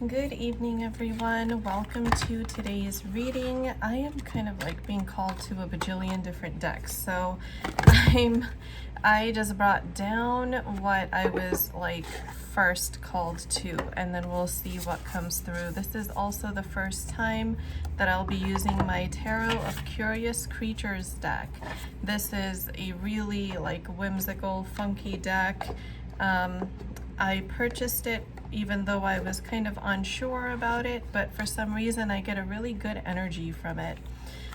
Good evening, everyone. Welcome to today's reading. I am kind of like being called to a bajillion different decks, so I just brought down what I was like first called to, and then we'll see what comes through. This is also the first time that I'll be using my Tarot of Curious Creatures deck. This is a really like whimsical, funky deck. I purchased it even though I was kind of unsure about it, but for some reason I get a really good energy from it.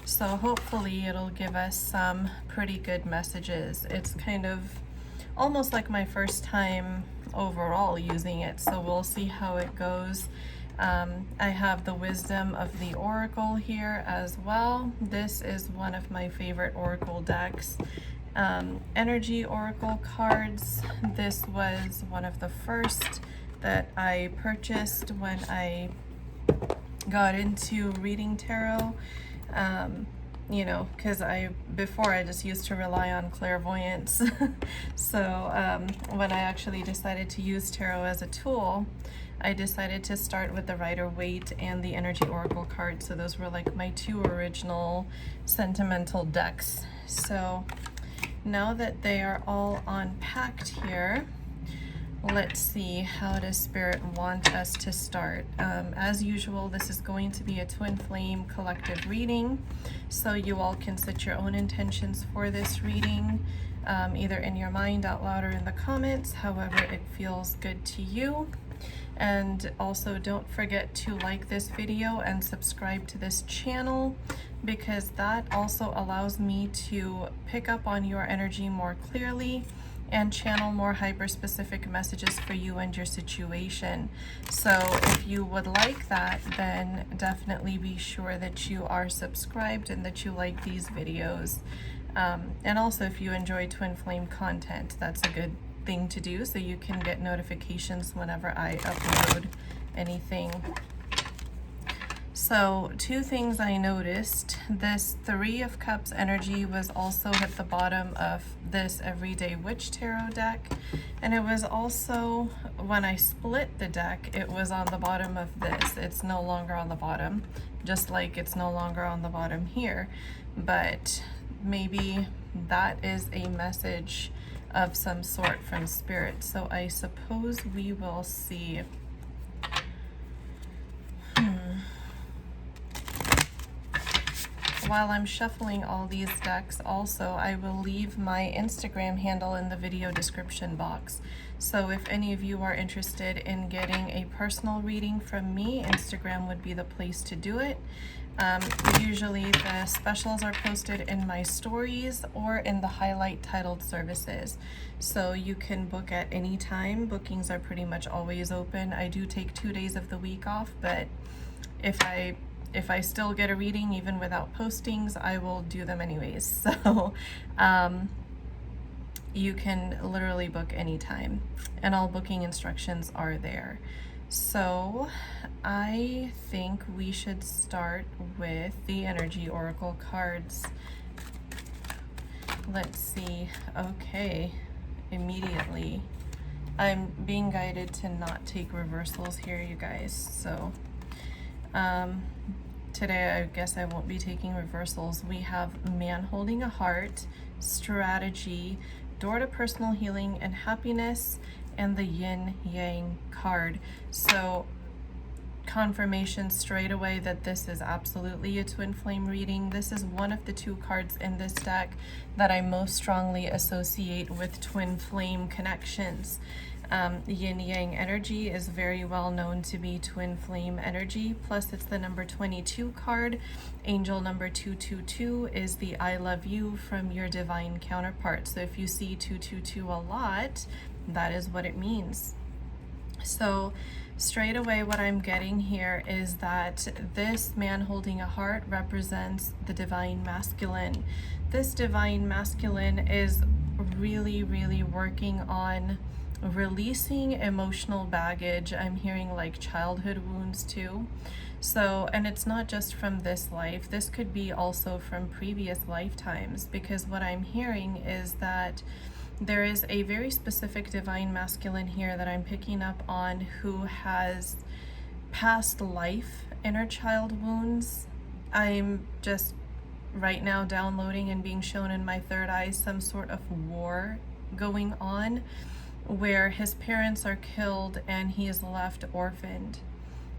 So hopefully it'll give us some pretty good messages. It's kind of almost like my first time overall using it, so we'll see how it goes. I have the Wisdom of the Oracle here as well. This is one of my favorite Oracle decks. Energy Oracle cards. This was one of the first that I purchased when I got into reading tarot. You know, because before I just used to rely on clairvoyance. So when I actually decided to use tarot as a tool, I decided to start with the Rider-Waite and the Energy Oracle card. So those were like my two original sentimental decks. So now that they are all unpacked here, let's see, how does Spirit want us to start? As usual, this is going to be a twin flame collective reading, so you all can set your own intentions for this reading, either in your mind, out loud, or in the comments, however it feels good to you. And also don't forget to like this video and subscribe to this channel, because that also allows me to pick up on your energy more clearly and channel more hyper-specific messages for you and your situation. So if you would like that, then definitely be sure that you are subscribed and that you like these videos. And also if you enjoy twin flame content, that's a good thing to do, so you can get notifications whenever I upload anything. So two things I noticed: this Three of Cups energy was also at the bottom of this Everyday Witch Tarot deck, and it was also, when I split the deck, it was on the bottom of this. It's no longer on the bottom, just like it's no longer on the bottom here, but maybe that is a message of some sort from Spirit. So I suppose we will see. While I'm shuffling all these decks, also I will leave my Instagram handle in the video description box. So if any of you are interested in getting a personal reading from me, Instagram would be the place to do it. Usually the specials are posted in my stories or in the highlight titled services. So you can book at any time. Bookings are pretty much always open. I do take 2 days of the week off, but if I still get a reading even without postings, I will do them anyways. So you can literally book anytime, and all booking instructions are there. So I think we should start with the Energy Oracle cards. Let's see. Okay, immediately. I'm being guided to not take reversals here, you guys. So today I guess I won't be taking reversals. We have Man Holding a Heart, Strategy, Door to Personal Healing and Happiness, and the Yin Yang card. So confirmation straight away that this is absolutely a twin flame reading. This is one of the two cards in this deck that I most strongly associate with twin flame connections. Yin Yang energy is very well known to be twin flame energy, plus it's the number 22 card. Angel number 222 is the I love you from your divine counterpart. So if you see 222 a lot, that is what it means. So straight away what I'm getting here is that this Man Holding a Heart represents the divine masculine. This divine masculine is really, really working on releasing emotional baggage. I'm hearing like childhood wounds too. So, and it's not just from this life, this could be also from previous lifetimes, because what I'm hearing is that there is a very specific divine masculine here that I'm picking up on, who has past life inner child wounds. I'm just right now downloading and being shown in my third eye some sort of war going on where his parents are killed and he is left orphaned.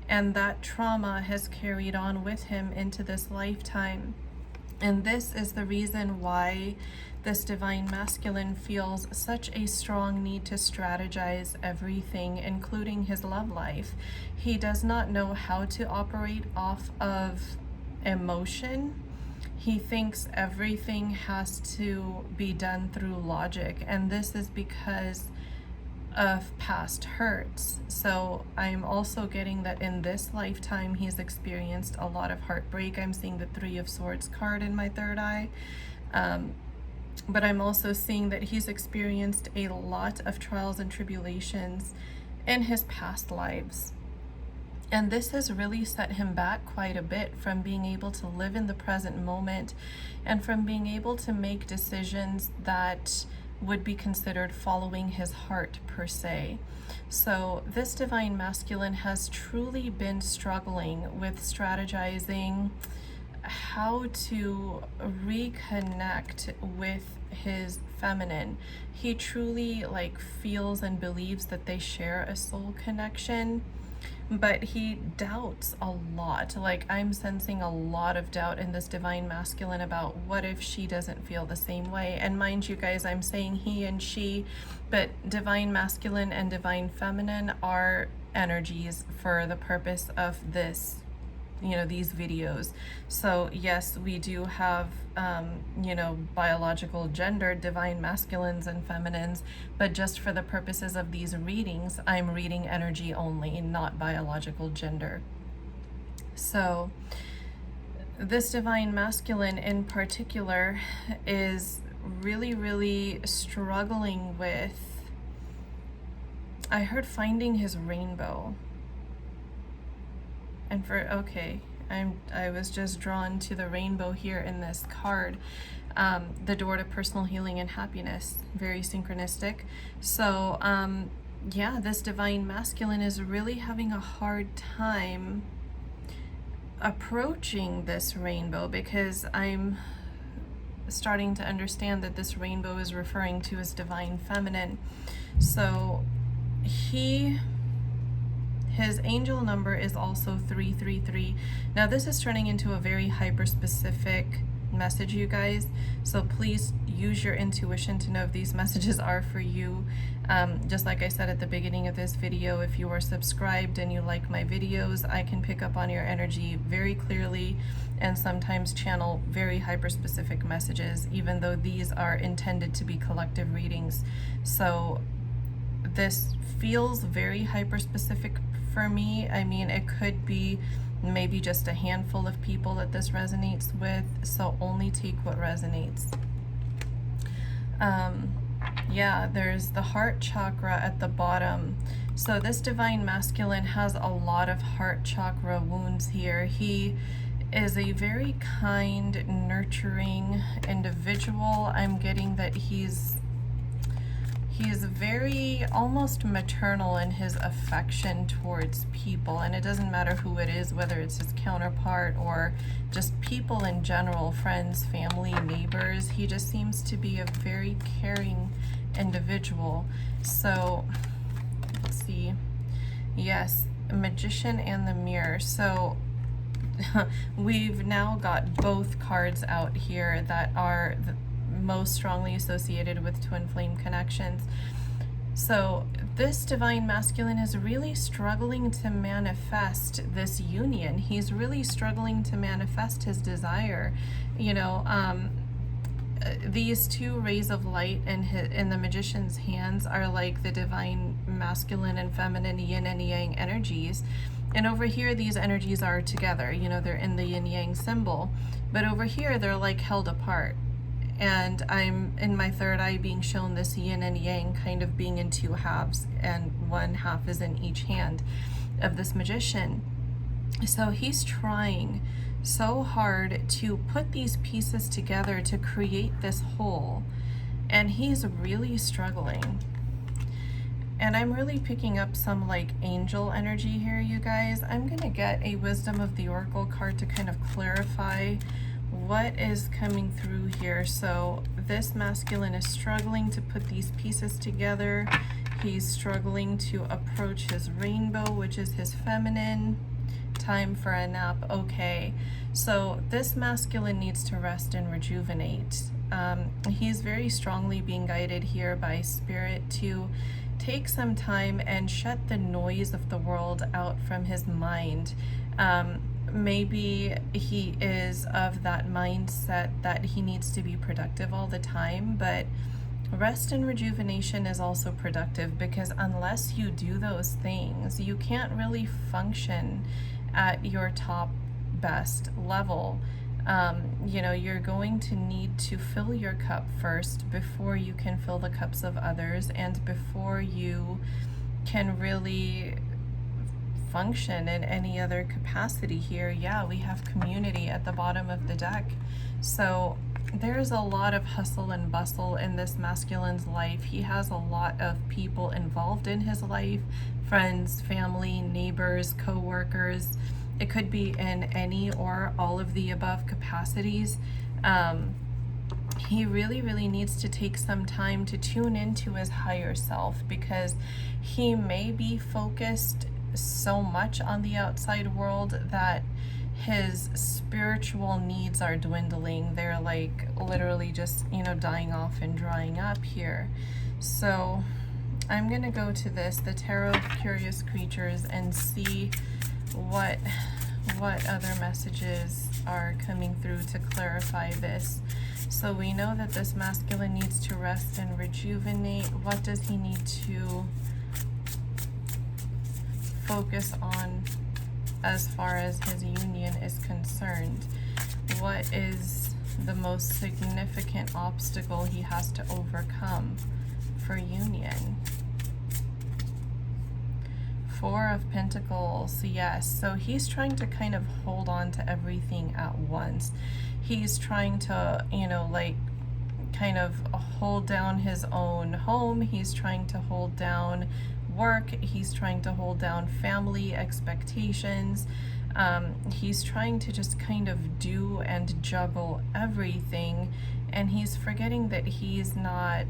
And that trauma has carried on with him into this lifetime. And this is the reason why this divine masculine feels such a strong need to strategize everything, including his love life. He does not know how to operate off of emotion. He thinks everything has to be done through logic, and this is because of past hurts. So I'm also getting that in this lifetime he's experienced a lot of heartbreak. I'm seeing the Three of Swords card in my third eye, but I'm also seeing that he's experienced a lot of trials and tribulations in his past lives. And this has really set him back quite a bit from being able to live in the present moment and from being able to make decisions that would be considered following his heart per se. So this divine masculine has truly been struggling with strategizing how to reconnect with his feminine. He truly feels and believes that they share a soul connection, but he doubts a lot. I'm sensing a lot of doubt in this divine masculine about what if she doesn't feel the same way. And mind you guys, I'm saying he and she, but divine masculine and divine feminine are energies for the purpose of this, these videos. So yes, we do have biological gender, divine masculines and feminines, but just for the purposes of these readings, I'm reading energy only, not biological gender. So this divine masculine in particular is really struggling with, I heard, finding his rainbow. And I was just drawn to the rainbow here in this card, the door to personal healing and happiness, very synchronistic. So yeah, this divine masculine is really having a hard time approaching this rainbow, because I'm starting to understand that this rainbow is referring to his divine feminine. So his angel number is also 333. Now this is turning into a very hyper-specific message, you guys. So please use your intuition to know if these messages are for you. Just like I said at the beginning of this video, if you are subscribed and you like my videos, I can pick up on your energy very clearly and sometimes channel very hyper-specific messages, even though these are intended to be collective readings. So this feels very hyper-specific for me. I mean, it could be maybe just a handful of people that this resonates with, so only take what resonates. Yeah, there's the heart chakra at the bottom. So this divine masculine has a lot of heart chakra wounds here. He is a very kind, nurturing individual. I'm getting that he's very almost maternal in his affection towards people, and it doesn't matter who it is, whether it's his counterpart or just people in general, friends, family, neighbors. He just seems to be a very caring individual. So let's see. Yes, Magician and the Mirror. So we've now got both cards out here that are most strongly associated with twin flame connections. So this divine masculine is really struggling to manifest this union. He's really struggling to manifest his desire. These two rays of light in the magician's hands are like the divine masculine and feminine yin and yang energies. And over here, these energies are together. They're in the yin yang symbol. But over here, they're held apart. And I'm in my third eye being shown this yin and yang kind of being in two halves, and one half is in each hand of this magician. So he's trying so hard to put these pieces together to create this whole, and he's really struggling. And I'm really picking up some like angel energy here, you guys. I'm gonna get a Wisdom of the Oracle card to kind of clarify what is coming through here. So this masculine is struggling to put these pieces together. He's struggling to approach his rainbow, which is his feminine. Time for a nap. Okay, so this masculine needs to rest and rejuvenate. He's very strongly being guided here by spirit to take some time and shut the noise of the world out from his mind. Maybe he is of that mindset that he needs to be productive all the time, but rest and rejuvenation is also productive, because unless you do those things, you can't really function at your top best level. You know, you're going to need to fill your cup first before you can fill the cups of others, and before you can really function in any other capacity here. Yeah, we have community at the bottom of the deck. So there's a lot of hustle and bustle in this masculine's life. He has a lot of people involved in his life, friends, family, neighbors, co-workers. It could be in any or all of the above capacities. He really needs to take some time to tune into his higher self, because he may be focused so much on the outside world that his spiritual needs are dwindling. They're like literally just, you know, dying off and drying up here. So I'm gonna go to the Tarot of Curious Creatures, and see what other messages are coming through to clarify this. So we know that this masculine needs to rest and rejuvenate. What does he need to focus on as far as his union is concerned? What is the most significant obstacle he has to overcome for union? Four of Pentacles, yes. So he's trying to kind of hold on to everything at once. He's trying to, you know, like kind of hold down his own home. He's trying to hold down work. He's trying to hold down family expectations. He's trying to just kind of do and juggle everything. And he's forgetting that he's not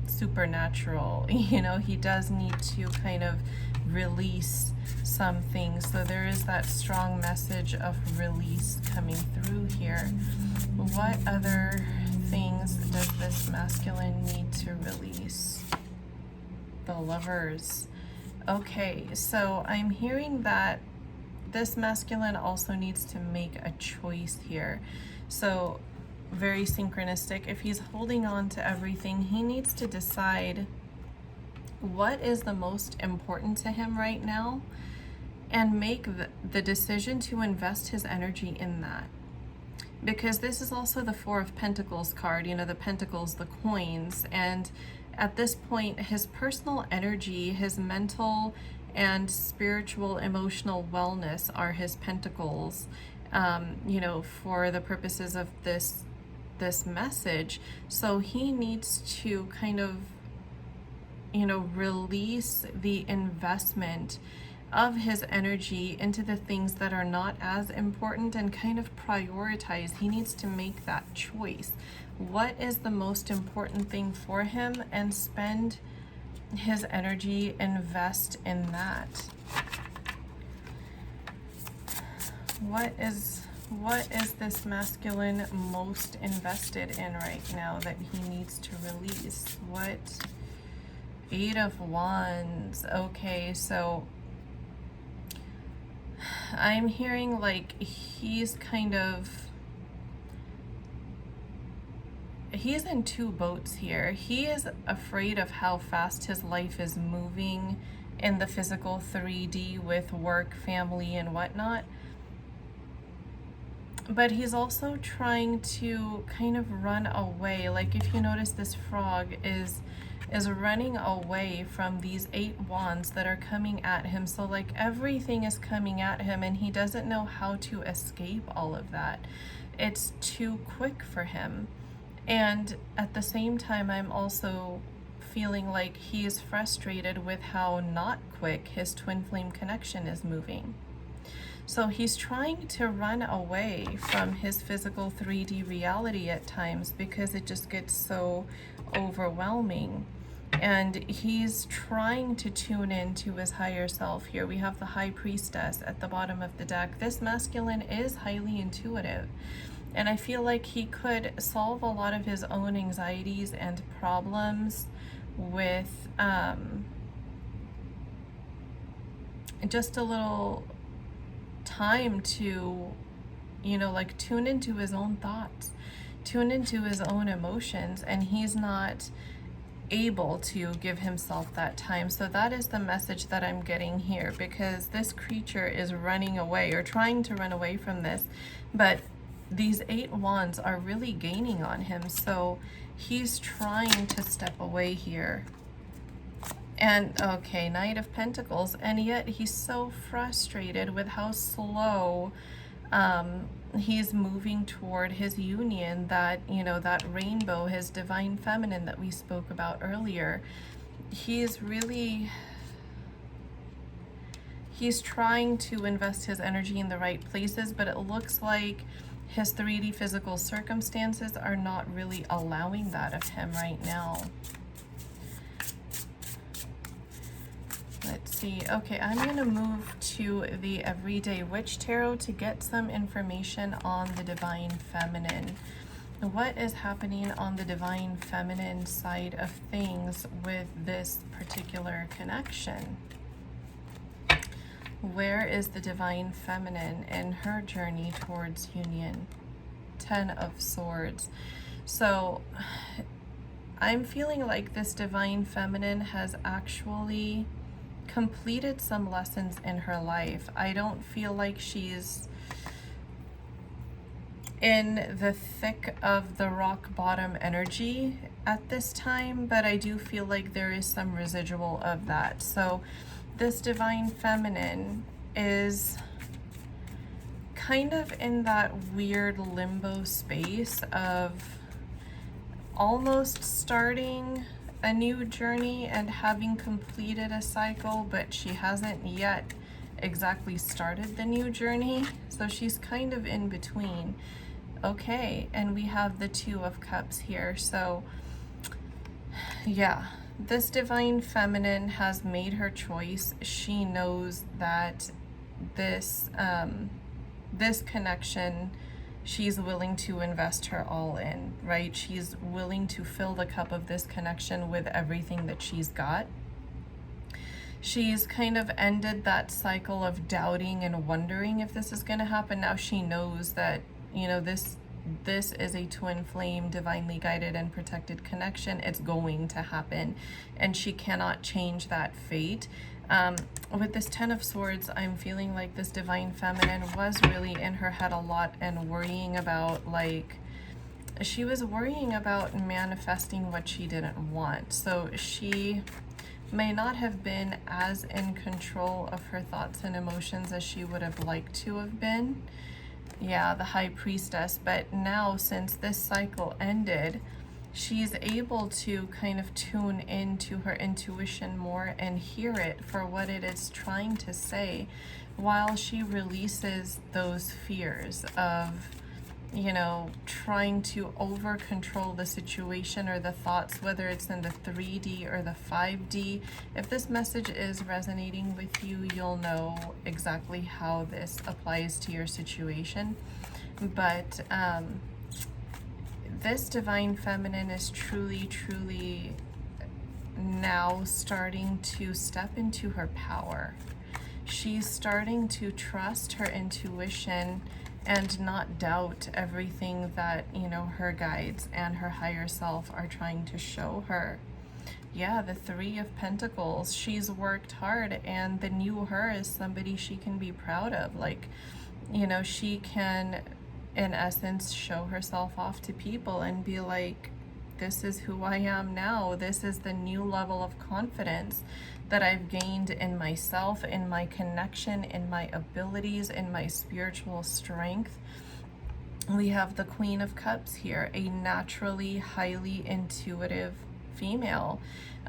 supernatural. You know, he does need to kind of release some things. So there is that strong message of release coming through here. What other things does this masculine need to release? The Lovers. Okay, so I'm hearing that this masculine also needs to make a choice here. So very synchronistic. If he's holding on to everything, he needs to decide what is the most important to him right now, and make the decision to invest his energy in that. Because this is also the Four of Pentacles card, you know, the pentacles, the coins, and at this point, his personal energy, his mental and spiritual, emotional wellness are his pentacles, you know, for the purposes of this message. So he needs to kind of, you know, release the investment of his energy into the things that are not as important, and kind of prioritize. He needs to make that choice. What is the most important thing for him, and spend his energy, invest in that. What is this masculine most invested in right now that he needs to release? What? Eight of Wands. Okay, so I'm hearing like he's in two boats here. He is afraid of how fast his life is moving in the physical 3D with work, family, and whatnot. But he's also trying to kind of run away. Like if you notice, this frog is running away from these 8 wands that are coming at him. So like everything is coming at him, and he doesn't know how to escape all of that. It's too quick for him. And at the same time, I'm also feeling like he is frustrated with how not quick his twin flame connection is moving. So he's trying to run away from his physical 3D reality at times because it just gets so overwhelming. And he's trying to tune into his higher self here. We have the High Priestess at the bottom of the deck. This masculine is highly intuitive. And I feel like he could solve a lot of his own anxieties and problems with just a little time to, you know, like tune into his own thoughts, tune into his own emotions, and he's not able to give himself that time. So that is the message that I'm getting here, because this creature is running away or trying to run away from this, but these 8 wands are really gaining on him. So he's trying to step away here. And okay, Knight of Pentacles, and yet he's so frustrated with how slow he's moving toward his union, that, you know, that rainbow, his divine feminine that we spoke about earlier. He's trying to invest his energy in the right places, but it looks like his 3D physical circumstances are not really allowing that of him right now. Let's see. Okay, I'm going to move to the Everyday Witch Tarot to get some information on the Divine Feminine. What is happening on the Divine Feminine side of things with this particular connection? Where is the Divine Feminine in her journey towards union? 10 of Swords. So I'm feeling like this Divine Feminine has actually completed some lessons in her life. I don't feel like she's in the thick of the rock bottom energy at this time, but I do feel like there is some residual of that. So this Divine Feminine is kind of in that weird limbo space of almost starting a new journey and having completed a cycle, but she hasn't yet exactly started the new journey. So she's kind of in between. Okay, and we have the 2 of Cups here. So yeah, this Divine Feminine has made her choice. She knows that this this connection, she's willing to invest her all in, right? She's willing to fill the cup of this connection with everything that she's got. She's kind of ended that cycle of doubting and wondering if this is going to happen. Now she knows that, you know, this is a twin flame, divinely guided and protected connection. It's going to happen, and she cannot change that fate. With this 10 of Swords, I'm feeling like this Divine Feminine was really in her head a lot and worrying about, like, she was worrying about manifesting what she didn't want. So she may not have been as in control of her thoughts and emotions as she would have liked to have been. Yeah, the High Priestess. But now, since this cycle ended, she's able to kind of tune into her intuition more and hear it for what it is trying to say, while she releases those fears of, you know, trying to over control the situation or the thoughts, whether it's in the 3D or the 5D. If this message is resonating with you, you'll know exactly how this applies to your situation. But this Divine Feminine is truly now starting to step into her power. She's starting to trust her intuition and not doubt everything that, you know, her guides and her higher self are trying to show her. Yeah, the 3 of Pentacles. She's worked hard, and the new her is somebody she can be proud of. Like, you know, she can, in essence, show herself off to people and be like, this is who I am now. This is the new level of confidence that I've gained in myself, in my connection, in my abilities, in my spiritual strength. We have the Queen of Cups here, a naturally highly intuitive female.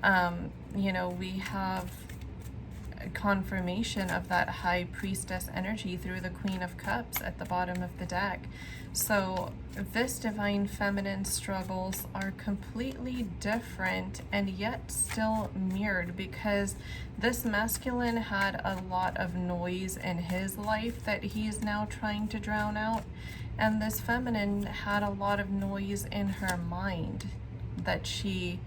You know, we have confirmation of that high priestess energy through the Queen of Cups at the bottom of the deck. So this divine feminine struggles are completely different and yet still mirrored, because this masculine had a lot of noise in his life that he is now trying to drown out, and this feminine had a lot of noise in her mind that she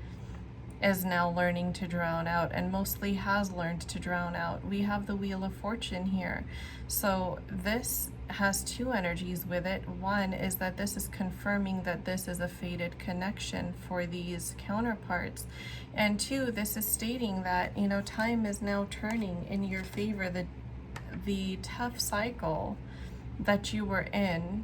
is now learning to drown out, and mostly has learned to drown out. We have the Wheel of Fortune here. So this has two energies with it. One is that this is confirming that this is a fated connection for these counterparts. And two, this is stating that, you know, time is now turning in your favor. The tough cycle that you were in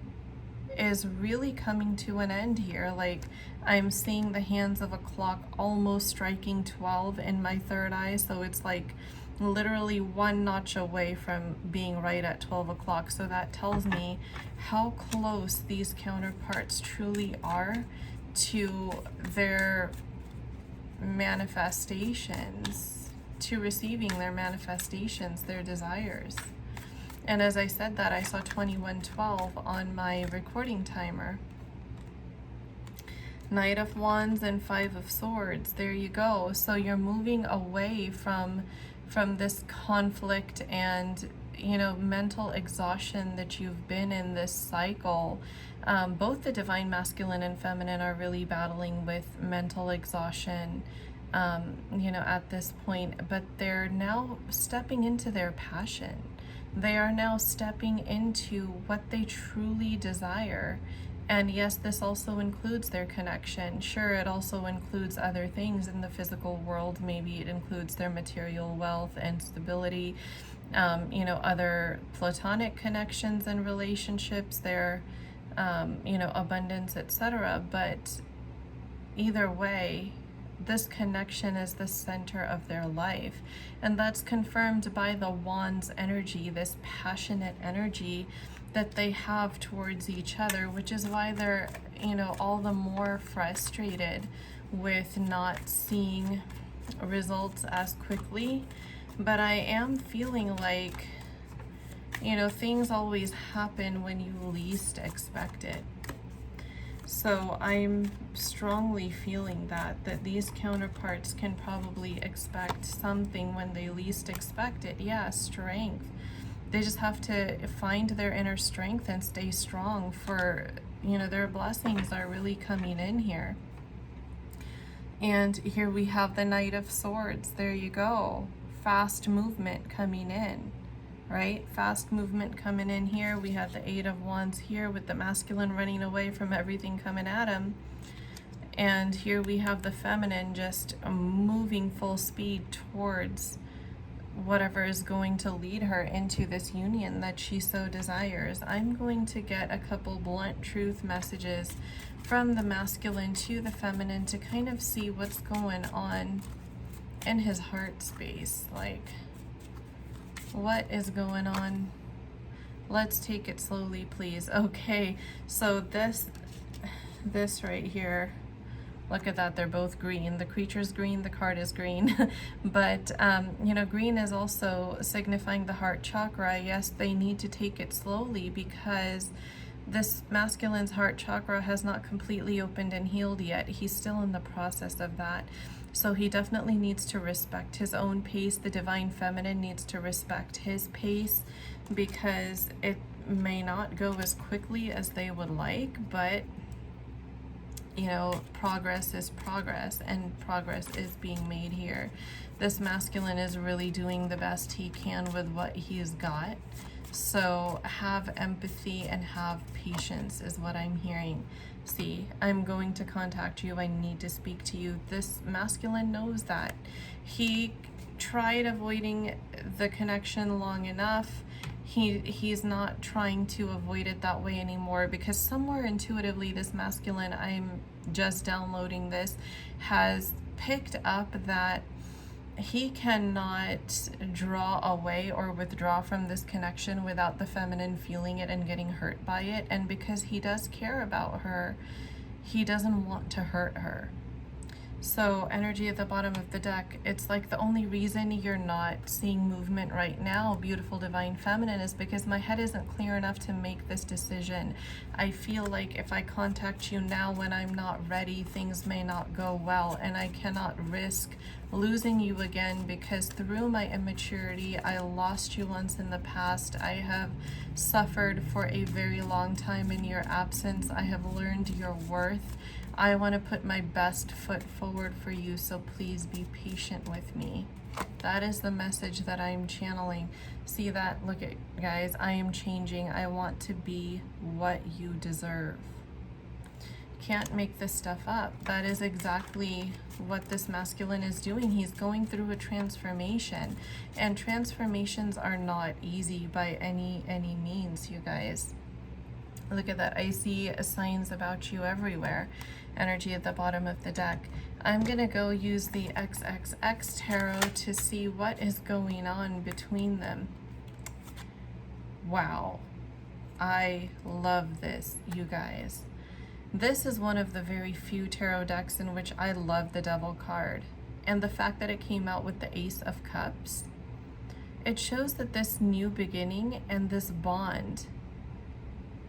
is really coming to an end here. Like, I'm seeing the hands of a clock almost striking 12 in my third eye, so it's like literally one notch away from being right at 12 o'clock. So that tells me how close these counterparts truly are to their manifestations, to receiving their manifestations, their desires. And as I said that, I saw 2112 on my recording timer. Knight of Wands and Five of Swords. There you go. So you're moving away from this conflict and, you know, mental exhaustion that you've been in this cycle. Both the divine masculine and feminine are really battling with mental exhaustion, you know, at this point, but they're now stepping into their passion. They are now stepping into what they truly desire. And yes, this also includes their connection. Sure, it also includes other things in the physical world. Maybe it includes their material wealth and stability, you know, other platonic connections and relationships, their, you know, abundance, etc. But either way, this connection is the center of their life. And that's confirmed by the Wands energy, this passionate energy that they have towards each other, which is why they're, you know, all the more frustrated with not seeing results as quickly. But I am feeling like, you know, things always happen when you least expect it. So I'm strongly feeling that these counterparts can probably expect something when they least expect it. Yeah, strength. They just have to find their inner strength and stay strong for, you know, their blessings are really coming in here. And here we have the Knight of Swords. There you go. Fast movement coming in. Right? Fast movement coming in here. We have the Eight of Wands here with the masculine running away from everything coming at him. And here we have the feminine just moving full speed towards whatever is going to lead her into this union that she so desires. I'm going to get a couple blunt truth messages from the masculine to the feminine to kind of see what's going on in his heart space. Like, what is going on? Let's take it slowly, please. Okay, so this right here, look at that, they're both green. The creature's green, the card is green. But, you know, green is also signifying the heart chakra. Yes, they need to take it slowly because this masculine's heart chakra has not completely opened and healed yet. He's still in the process of that. So he definitely needs to respect his own pace. The divine feminine needs to respect his pace because it may not go as quickly as they would like, but, you know, progress is progress, and progress is being made here. This masculine is really doing the best he can with what he's got. So have empathy and have patience is what I'm hearing. See, I'm going to contact you. I need to speak to you. This masculine knows that. He tried avoiding the connection long enough. He's not trying to avoid it that way anymore, because somewhere intuitively this masculine, I'm just downloading this, has picked up that he cannot draw away or withdraw from this connection without the feminine feeling it and getting hurt by it. And because he does care about her, he doesn't want to hurt her. So energy at the bottom of the deck, it's like the only reason you're not seeing movement right now, beautiful divine feminine, is because my head isn't clear enough to make this decision. I feel like if I contact you now when I'm not ready, things may not go well, and I cannot risk losing you again, because through my immaturity, I lost you once in the past. I have suffered for a very long time in your absence. I have learned your worth. I want to put my best foot forward for you, so please be patient with me. That is the message that I'm channeling. See that? Look at, guys, I am changing. I want to be what you deserve. Can't make this stuff up. That is exactly what this masculine is doing. He's going through a transformation, and transformations are not easy by any means, you guys. Look at that. I see signs about you everywhere. Energy at the bottom of the deck. I'm going to go use the XXX Tarot to see what is going on between them. Wow. I love this, you guys. This is one of the very few tarot decks in which I love the Devil card. And the fact that it came out with the Ace of Cups, it shows that this new beginning and this bond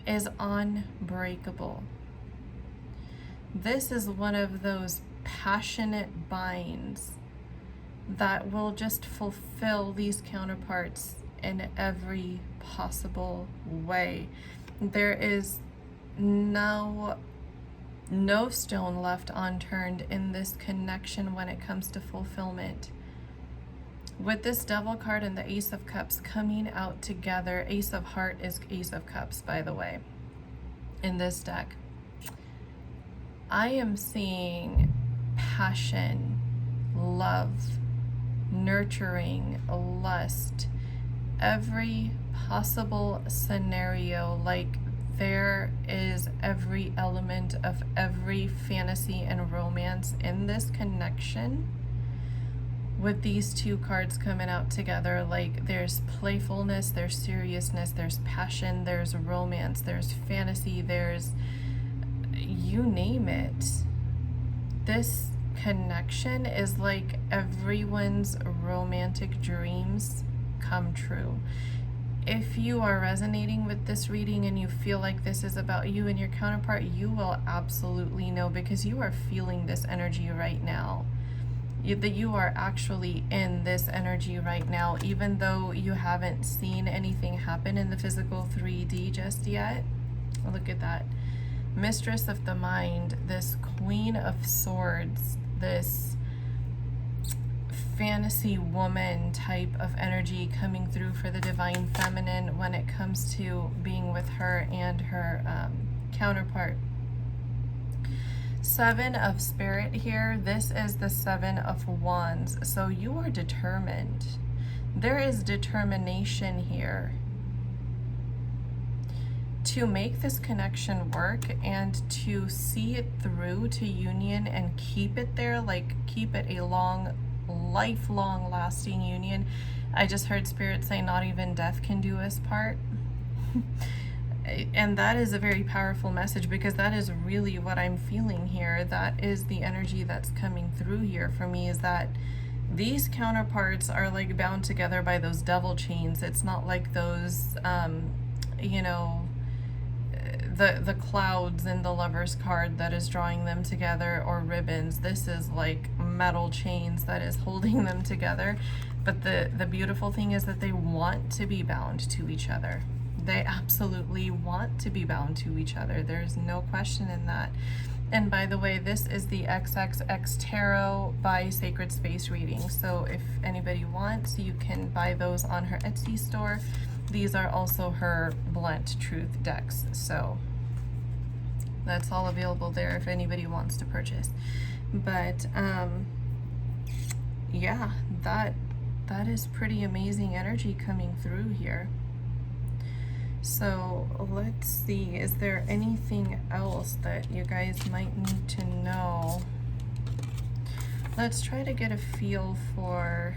is unbreakable. This is one of those passionate binds that will just fulfill these counterparts in every possible way. There is no stone left unturned in this connection when it comes to fulfillment. With this Devil card and the Ace of Cups coming out together, Ace of Heart is Ace of Cups, by the way, in this deck. I am seeing passion, love, nurturing, lust, every possible scenario. Like, there is every element of every fantasy and romance in this connection. With these two cards coming out together, like, there's playfulness, there's seriousness, there's passion, there's romance, there's fantasy, there's, you name it. This connection is like everyone's romantic dreams come true. If you are resonating with this reading and you feel like this is about you and your counterpart, you will absolutely know, because you are feeling this energy right now. That you are actually in this energy right now, even though you haven't seen anything happen in the physical 3D just yet. Look at that. Mistress of the mind, this Queen of Swords, this fantasy woman type of energy coming through for the divine feminine when it comes to being with her and her counterpart. Seven of Spirit here. This is the Seven of Wands. So you are determined. There is determination here to make this connection work and to see it through to union and keep it there, like keep it a long, lifelong lasting union. I just heard Spirit say not even death can do us part. And that is a very powerful message, because that is really what I'm feeling here. That is the energy that's coming through here for me, is that these counterparts are like bound together by those devil chains. It's not like those, you know, the clouds in the Lover's card that is drawing them together, or ribbons. This is like metal chains that is holding them together. But the beautiful thing is that they want to be bound to each other. They absolutely want to be bound to each other. There's no question in that. And by the way, this is the XXX Tarot by Sacred Space Reading. So if anybody wants, you can buy those on her Etsy store. These are also her Blunt Truth decks. So that's all available there if anybody wants to purchase. But yeah, that is pretty amazing energy coming through here. So let's see, is there anything else that you guys might need to know? Let's try to get a feel for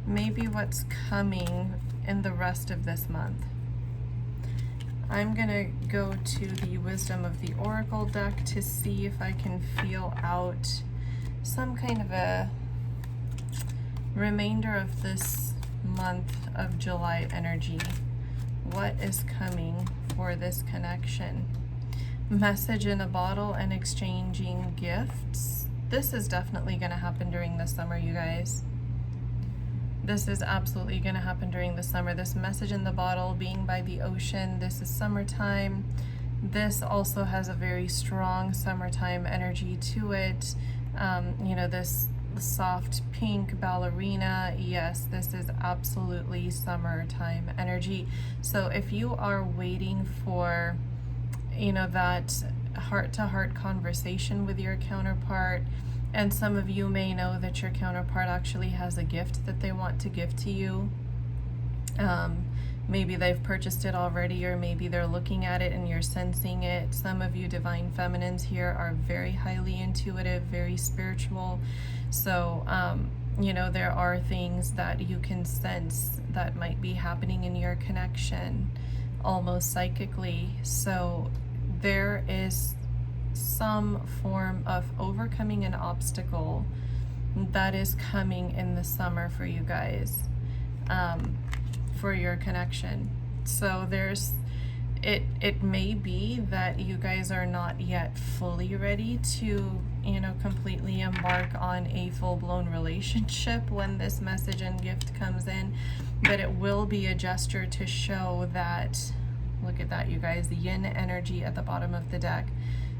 maybe what's coming in the rest of this month. I'm gonna go to the Wisdom of the Oracle deck to see if I can feel out some kind of a remainder of this month of July energy. What is coming for this connection? Message in a bottle and exchanging gifts. This is definitely going to happen during the summer, you guys. This is absolutely going to happen during the summer. This message in the bottle being by the ocean, this is summertime. This also has a very strong summertime energy to it. You know, this soft pink ballerina, yes, this is absolutely summertime energy. So if you are waiting for, you know, that heart-to-heart conversation with your counterpart, and some of you may know that your counterpart actually has a gift that they want to give to you. Maybe they've purchased it already, or maybe they're looking at it and you're sensing it. Some of you divine feminines here are very highly intuitive, very spiritual. So, you know, there are things that you can sense that might be happening in your connection, almost psychically. So there is some form of overcoming an obstacle that is coming in the summer for you guys, for your connection. So there's it may be that you guys are not yet fully ready to, you know, completely embark on a full-blown relationship when this message and gift comes in, but it will be a gesture to show that, look at that, you guys, the yin energy at the bottom of the deck.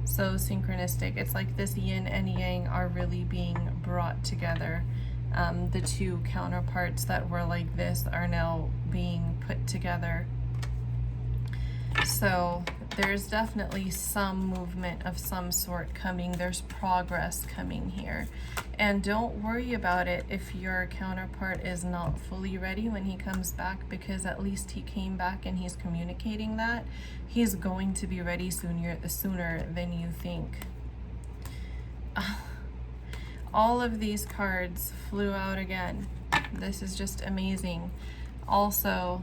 So synchronistic. It's like this yin and yang are really being brought together. The two counterparts that were like this are now being put together. So there's definitely some movement of some sort coming. There's progress coming here. And don't worry about it if your counterpart is not fully ready when he comes back, because at least he came back and he's communicating that. He's going to be ready sooner than you think. All of these cards flew out again. This is just amazing. Also,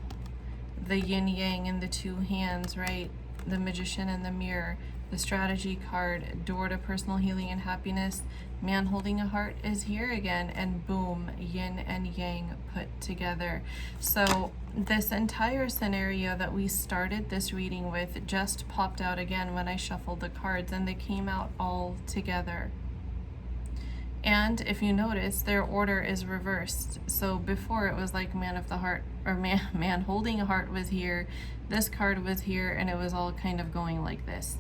the yin yang in the two hands, right? The Magician and the Mirror, the Strategy card, door to personal healing and happiness, man holding a heart is here again, and boom, yin and yang put together. So this entire scenario that we started this reading with just popped out again when I shuffled the cards, and they came out all together. And if you notice, their order is reversed. So before it was like man of the heart, or man holding a heart was here, this card was here, and it was all kind of going like this.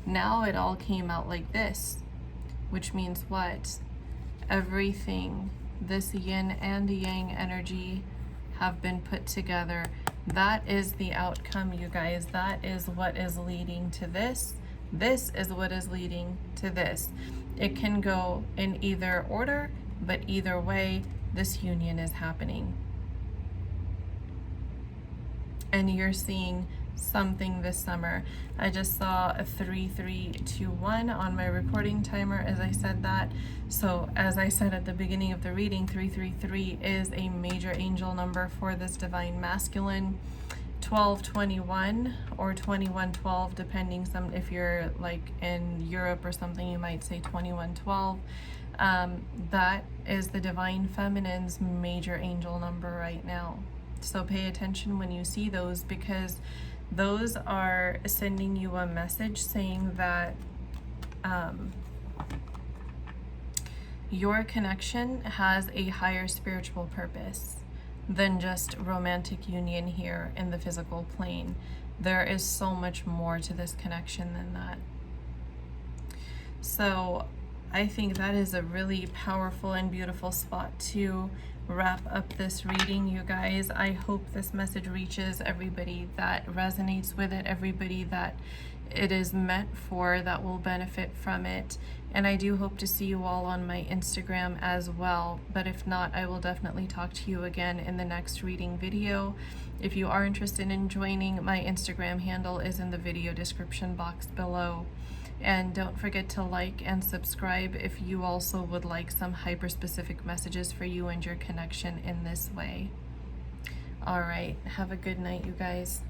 Now it all came out like this, which means what? Everything, this yin and yang energy have been put together. That is the outcome, you guys. That is what is leading to this. This is what is leading to this. It can go in either order, but either way, this union is happening. And you're seeing something this summer. I just saw a 3321 on my recording timer as I said that. So as I said at the beginning of the reading, 333 is a major angel number for this divine masculine. 1221 or 2112, depending, if you're like in Europe or something, you might say 2112. That is the divine feminine's major angel number right now. So pay attention when you see those, because those are sending you a message saying that your connection has a higher spiritual purpose than just romantic union here in the physical plane. There is so much more to this connection than that. So I think that is a really powerful and beautiful spot to wrap up this reading, you guys. I hope this message reaches everybody that resonates with it, everybody that it is meant for, that will benefit from it. And I do hope to see you all on my Instagram as well. But if not, I will definitely talk to you again in the next reading video. If you are interested in joining, my Instagram handle is in the video description box below. And don't forget to like and subscribe if you also would like some hyper-specific messages for you and your connection in this way. All right, have a good night, you guys.